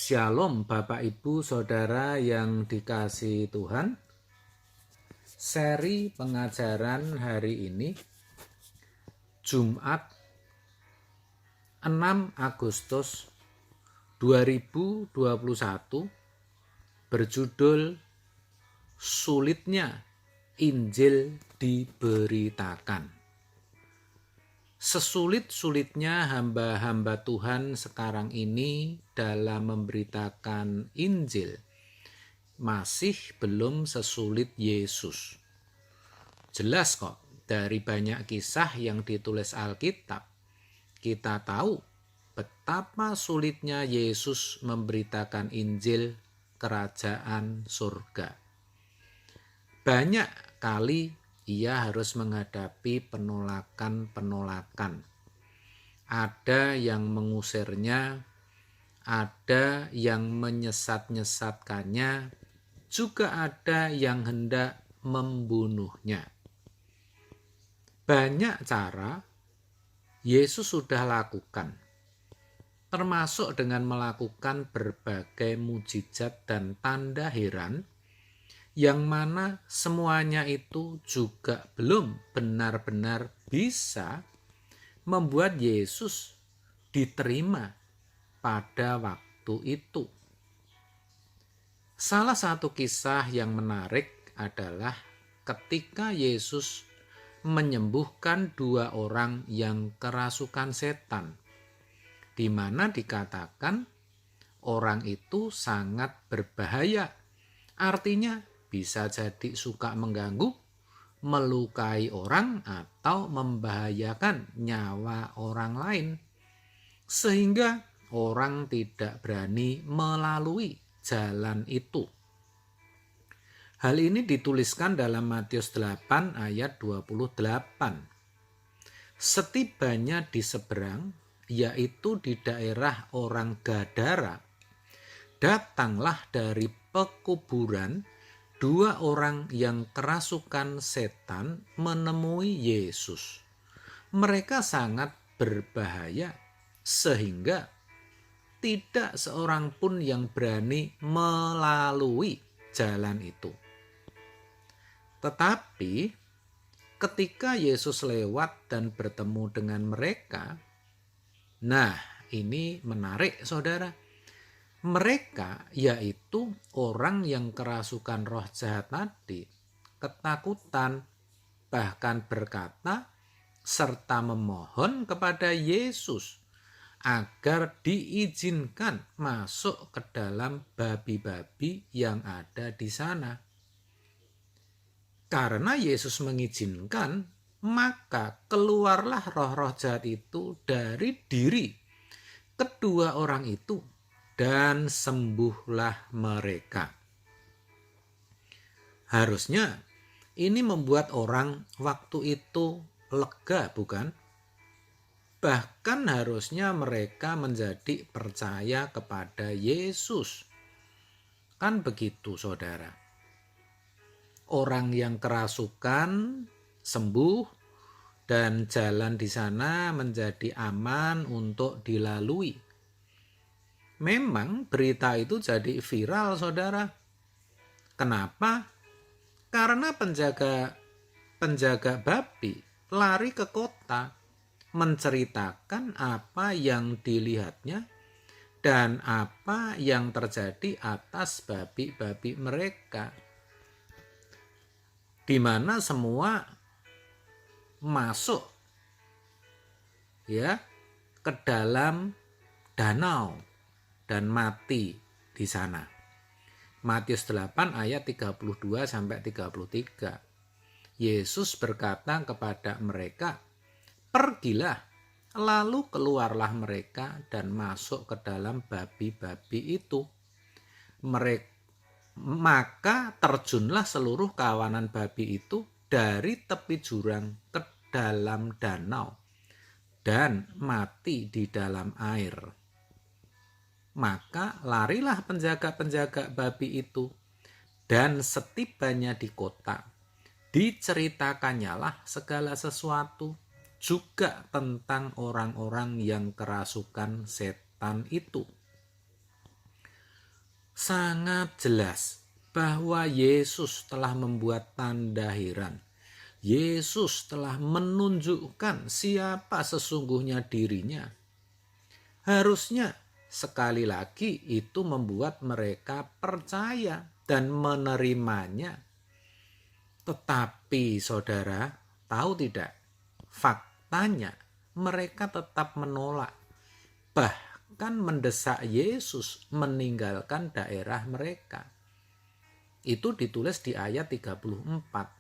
Shalom Bapak Ibu Saudara yang dikasihi Tuhan. Seri pengajaran hari ini Jumat 6 Agustus 2021 berjudul Sulitnya Injil Diberitakan. Sesulit-sulitnya hamba-hamba Tuhan sekarang ini dalam memberitakan Injil, masih belum sesulit Yesus. Jelas kok, dari banyak kisah yang ditulis Alkitab, kita tahu betapa sulitnya Yesus memberitakan Injil kerajaan surga. Banyak kali ia harus menghadapi penolakan-penolakan. Ada yang mengusirnya, ada yang menyesat-nyesatkannya, juga ada yang hendak membunuhnya. Banyak cara Yesus sudah lakukan, termasuk dengan melakukan berbagai mujizat dan tanda heran, yang mana semuanya itu juga belum benar-benar bisa membuat Yesus diterima pada waktu itu. Salah satu kisah yang menarik adalah ketika Yesus menyembuhkan 2 orang yang kerasukan setan, di mana dikatakan orang itu sangat berbahaya. Artinya bisa jadi suka mengganggu, melukai orang, atau membahayakan nyawa orang lain, sehingga orang tidak berani melalui jalan itu. Hal ini dituliskan dalam Matius 8 ayat 28. Setibanya di seberang, yaitu di daerah orang Gadara, datanglah dari pekuburan 2 orang yang kerasukan setan menemui Yesus. Mereka sangat berbahaya sehingga tidak seorang pun yang berani melalui jalan itu. Tetapi ketika Yesus lewat dan bertemu dengan mereka, nah ini menarik saudara. Mereka, yaitu orang yang kerasukan roh jahat tadi, ketakutan, bahkan berkata serta memohon kepada Yesus agar diizinkan masuk ke dalam babi-babi yang ada di sana. Karena Yesus mengizinkan, maka keluarlah roh-roh jahat itu dari diri kedua orang itu, dan sembuhlah mereka. Harusnya ini membuat orang waktu itu lega, bukan? Bahkan harusnya mereka menjadi percaya kepada Yesus. Kan begitu, saudara? Orang yang kerasukan sembuh dan jalan di sana menjadi aman untuk dilalui. Memang berita itu jadi viral, saudara. Kenapa? Karena penjaga babi lari ke kota menceritakan apa yang dilihatnya dan apa yang terjadi atas babi-babi mereka, di mana semua masuk ke dalam danau dan mati di sana. Matius 8 ayat 32 sampai 33. Yesus berkata kepada mereka, "Pergilah." Lalu keluarlah mereka dan masuk ke dalam babi-babi itu. Maka terjunlah seluruh kawanan babi itu dari tepi jurang ke dalam danau dan mati di dalam air. Maka larilah penjaga-penjaga babi itu, dan setibanya di kota, diceritakannyalah segala sesuatu, juga tentang orang-orang yang kerasukan setan itu. sangat jelas bahwa Yesus telah membuat tanda heran. Yesus telah menunjukkan siapa sesungguhnya dirinya. Harusnya sekali lagi itu membuat mereka percaya dan menerimanya. Tetapi saudara, tahu tidak? Faktanya mereka tetap menolak. Bahkan mendesak Yesus meninggalkan daerah mereka. Itu ditulis di ayat 34.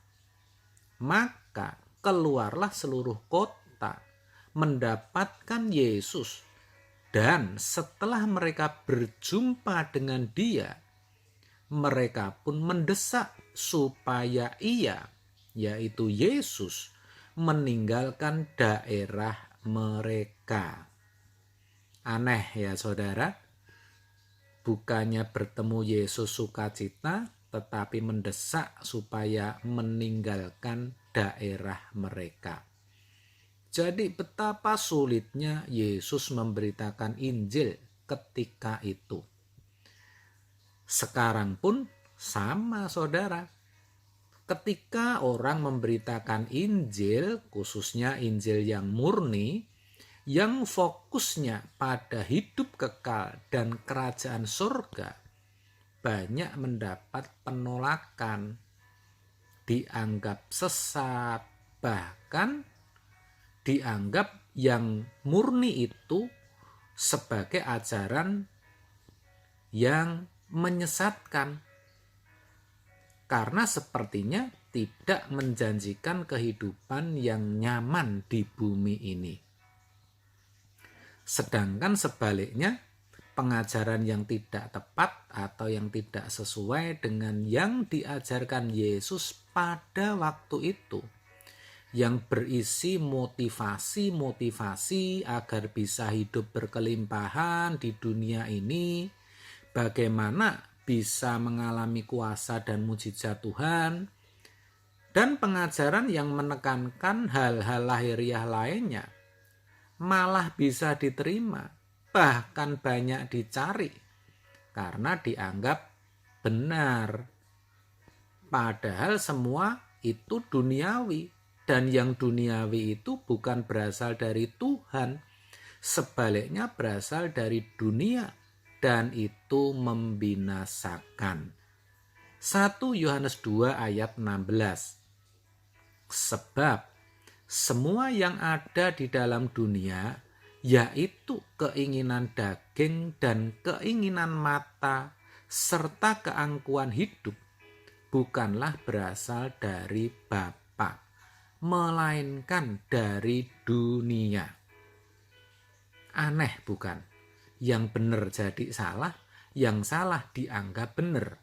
Maka keluarlah seluruh kota mendapatkan Yesus, dan setelah mereka berjumpa dengan Dia, mereka pun mendesak supaya Ia, yaitu Yesus, meninggalkan daerah mereka. Aneh ya saudara, bukannya bertemu Yesus sukacita, tetapi mendesak supaya meninggalkan daerah mereka. Jadi betapa sulitnya Yesus memberitakan Injil ketika itu. Sekarang pun sama saudara. Ketika orang memberitakan Injil, khususnya Injil yang murni, yang fokusnya pada hidup kekal dan kerajaan surga, banyak mendapat penolakan, dianggap sesat, bahkan dianggap yang murni itu sebagai ajaran yang menyesatkan, karena sepertinya tidak menjanjikan kehidupan yang nyaman di bumi ini. Sedangkan sebaliknya, pengajaran yang tidak tepat atau yang tidak sesuai dengan yang diajarkan Yesus pada waktu itu, yang berisi motivasi agar bisa hidup berkelimpahan di dunia ini, bagaimana bisa mengalami kuasa dan mujizat Tuhan, dan pengajaran yang menekankan hal-hal lahiriah lainnya, malah bisa diterima, bahkan banyak dicari karena dianggap benar. Padahal semua itu duniawi, dan yang duniawi itu bukan berasal dari Tuhan, sebaliknya berasal dari dunia, dan itu membinasakan. 1 Yohanes 2 ayat 16. Sebab semua yang ada di dalam dunia, yaitu keinginan daging dan keinginan mata serta keangkuhan hidup, bukanlah berasal dari Bapa, melainkan dari dunia. Aneh bukan? Yang benar jadi salah, yang salah dianggap benar.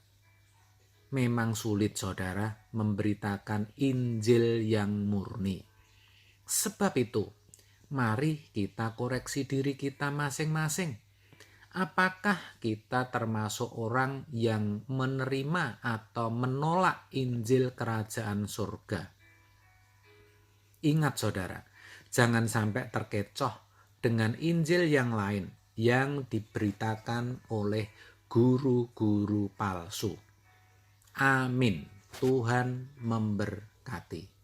Memang sulit saudara memberitakan Injil yang murni. Sebab itu, mari kita koreksi diri kita masing-masing. Apakah kita termasuk orang yang menerima atau menolak Injil Kerajaan Surga? Ingat saudara, jangan sampai terkecoh dengan Injil yang lain yang diberitakan oleh guru-guru palsu. Amin. Tuhan memberkati.